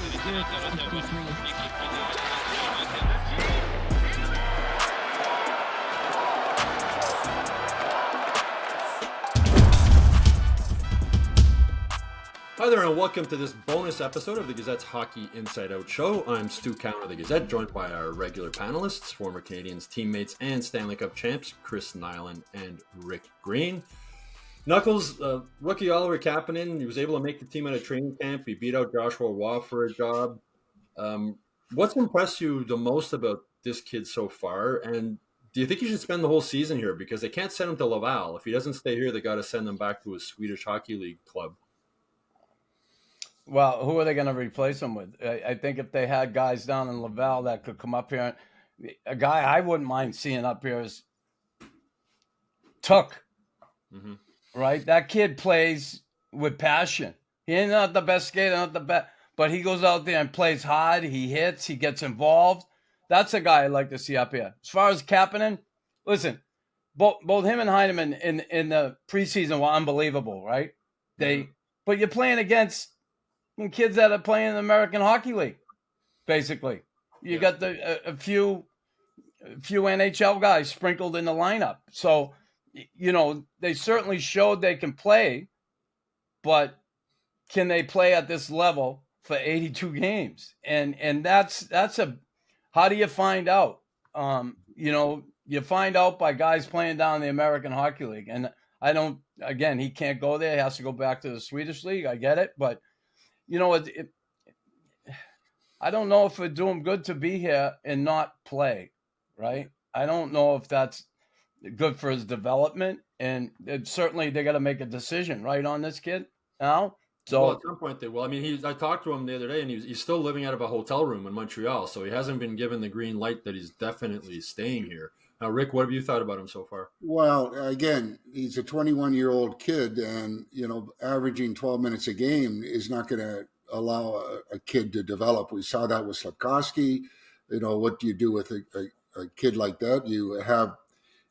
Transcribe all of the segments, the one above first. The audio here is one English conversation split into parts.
Hi there, and welcome to this bonus episode of the Gazette's Hockey Inside Out Show. I'm Stu Cowan of the Gazette, joined by our regular panelists, former Canadiens teammates and Stanley Cup champs, Chris Nyland and Rick Green. Knuckles, rookie Oliver Kapanen, he was able to make the team out of training camp. He beat out Joshua Waugh for a job. What's impressed you the most about this kid so far? And do you think he should spend the whole season here? Because they can't send him to Laval. If he doesn't stay here, they got to send him back to his Swedish Hockey League club. Well, who are they going to replace him with? I think if they had guys down in Laval that could come up here, a guy I wouldn't mind seeing up here is Tuck. Mm-hmm. Right? That kid plays with passion. He's not the best skater, not the best, but he goes out there and plays hard. He hits, he gets involved. That's a guy I'd like to see up here. As far as Kapanen, listen, both him and Heineman in the preseason were unbelievable, right? But you're playing against kids that are playing in the American Hockey League, basically. You got a few NHL guys sprinkled in the lineup. So, you know, they certainly showed they can play, but can they play at this level for 82 games? And that's how do you find out? You find out by guys playing down in the American Hockey League. And he can't go there. He has to go back to the Swedish League. I get it. But, you know, I don't know if it'd do him good to be here and not play, right? I don't know if that's good for his development. And certainly they got to make a decision, right, on this kid now. So at some point they will. I mean, I talked to him the other day, and he's still living out of a hotel room in Montreal, so he hasn't been given the green light that he's definitely staying here. Now, Rick, what have you thought about him so far? Well, again, he's a 21-year-old kid, and, you know, averaging 12 minutes a game is not going to allow a kid to develop. We saw that with Slafkovsky. You know, what do you do with a kid like that?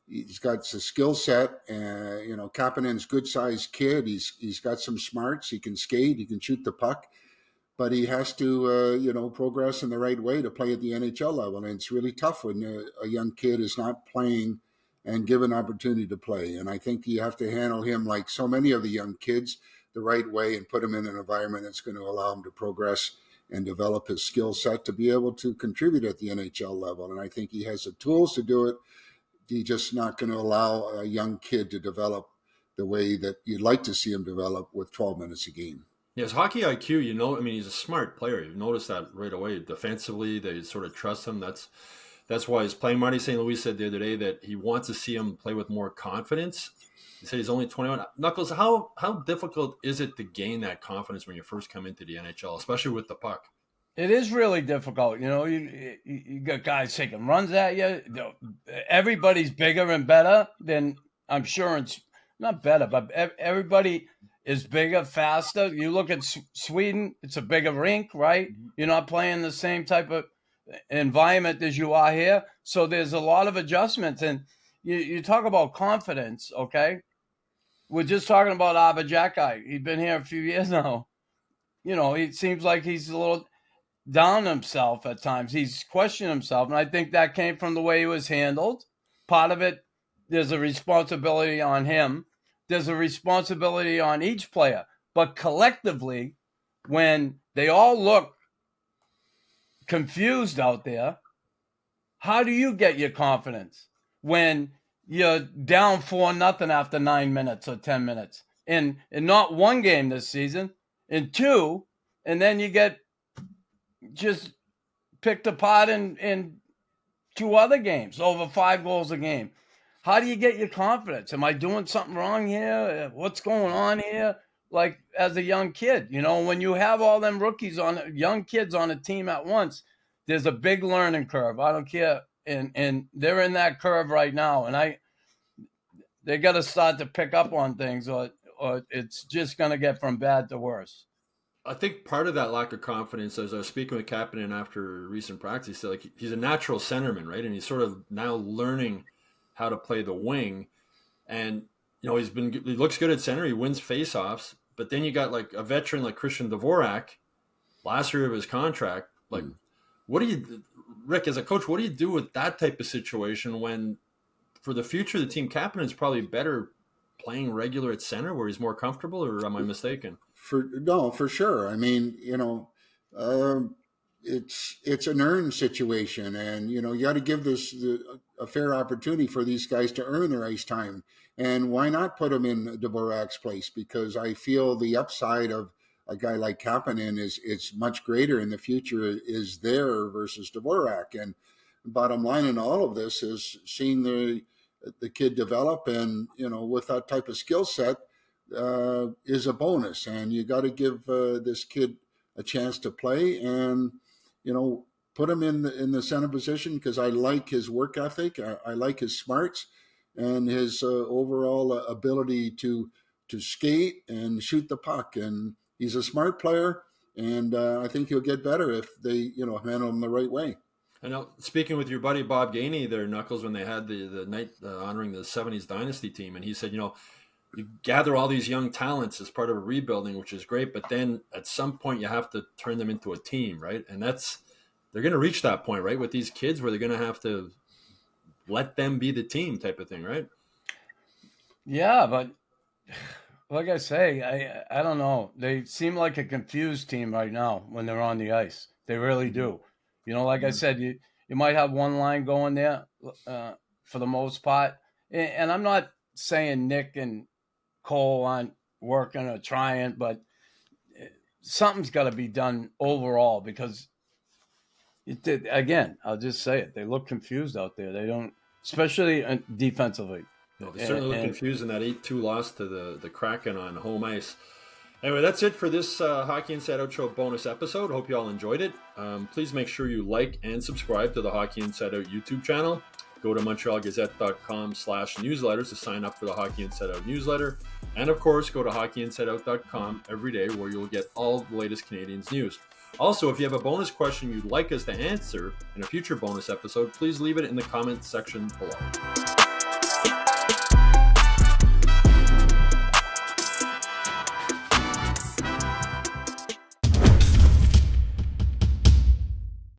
He's got a skill set, and, you know, Kapanen's good-sized kid. He's got some smarts. He can skate. He can shoot the puck. But he has to, progress in the right way to play at the NHL level. And it's really tough when a young kid is not playing and given opportunity to play. And I think you have to handle him like so many of the young kids the right way and put him in an environment that's going to allow him to progress and develop his skill set to be able to contribute at the NHL level. And I think he has the tools to do it. He's just not going to allow a young kid to develop the way that you'd like to see him develop with 12 minutes a game. Yes, hockey IQ, he's a smart player. You've noticed that right away. Defensively, they sort of trust him. That's why he's playing. Marty St. Louis said the other day that he wants to see him play with more confidence. He said he's only 21. Knuckles, how difficult is it to gain that confidence when you first come into the NHL, especially with the puck? It is really difficult. You know, you got guys taking runs at you. Everybody's bigger and better than, I'm sure it's not better, but everybody is bigger, faster. You look at Sweden, it's a bigger rink, right? You're not playing the same type of environment as you are here. So there's a lot of adjustments. And you talk about confidence, okay? We're just talking about Abba. He's been here a few years now. You know, it seems like he's a little down himself at times. He's questioned himself. And I think that came from the way he was handled. Part of it, there's a responsibility on him. There's a responsibility on each player. But collectively, when they all look confused out there, how do you get your confidence when you're down 4-0 after 9 minutes or 10 minutes? In not one game this season, in two, and then you get just picked apart in two other games, over 5 goals a game. How do you get your confidence? Am I doing something wrong here? What's going on here? Like, as a young kid, you know, when you have all them young kids on a team at once, there's a big learning curve. I don't care. And they're in that curve right now. And they got to start to pick up on things or it's just going to get from bad to worse. I think part of that lack of confidence, as I was speaking with Kapanen after recent practice, he said, like, he's a natural centerman, right? And he's sort of now learning how to play the wing. And, you know, he looks good at center. He wins faceoffs. But then you got like a veteran like Christian Dvorak last year of his contract. Like, what do you, Rick, as a coach, what do you do with that type of situation when, for the future, the team captain is probably better playing regular at center where he's more comfortable, or am I mistaken? For sure. I mean, it's an earned situation, and you got to give a fair opportunity for these guys to earn their ice time. And why not put them in Dvorak's place? Because I feel the upside of a guy like Kapanen is much greater in the future is there versus Dvorak. And bottom line in all of this is seeing the kid develop, and with that type of skill set is a bonus. And you got to give this kid a chance to play, and put him in the center position, because I like his work ethic. I like his smarts and his overall ability to skate and shoot the puck. And he's a smart player, and I think he'll get better if they handle him the right way. I know, speaking with your buddy Bob Gainey there, Knuckles, when they had the night honoring the 70s Dynasty team, and he said, you gather all these young talents as part of a rebuilding, which is great, but then at some point you have to turn them into a team, right? And they're going to reach that point, right, with these kids, where they're going to have to let them be the team type of thing, right? Yeah, but like I say, I don't know. They seem like a confused team right now when they're on the ice. They really do. Like I said, you might have one line going there for the most part. And I'm not saying Nick and Cole aren't working or trying, but something's got to be done overall, because again, I'll just say it. They look confused out there. They don't, especially defensively. No, they certainly look confused in that 8-2 loss to the Kraken on home ice. Anyway, that's it for this Hockey Inside Out Show bonus episode. Hope you all enjoyed it. Please make sure you like and subscribe to the Hockey Inside Out YouTube channel. Go to MontrealGazette.com/newsletters to sign up for the Hockey Inside Out newsletter. And of course, go to HockeyInsideOut.com every day, where you'll get all the latest Canadiens news. Also, if you have a bonus question you'd like us to answer in a future bonus episode, please leave it in the comments section below.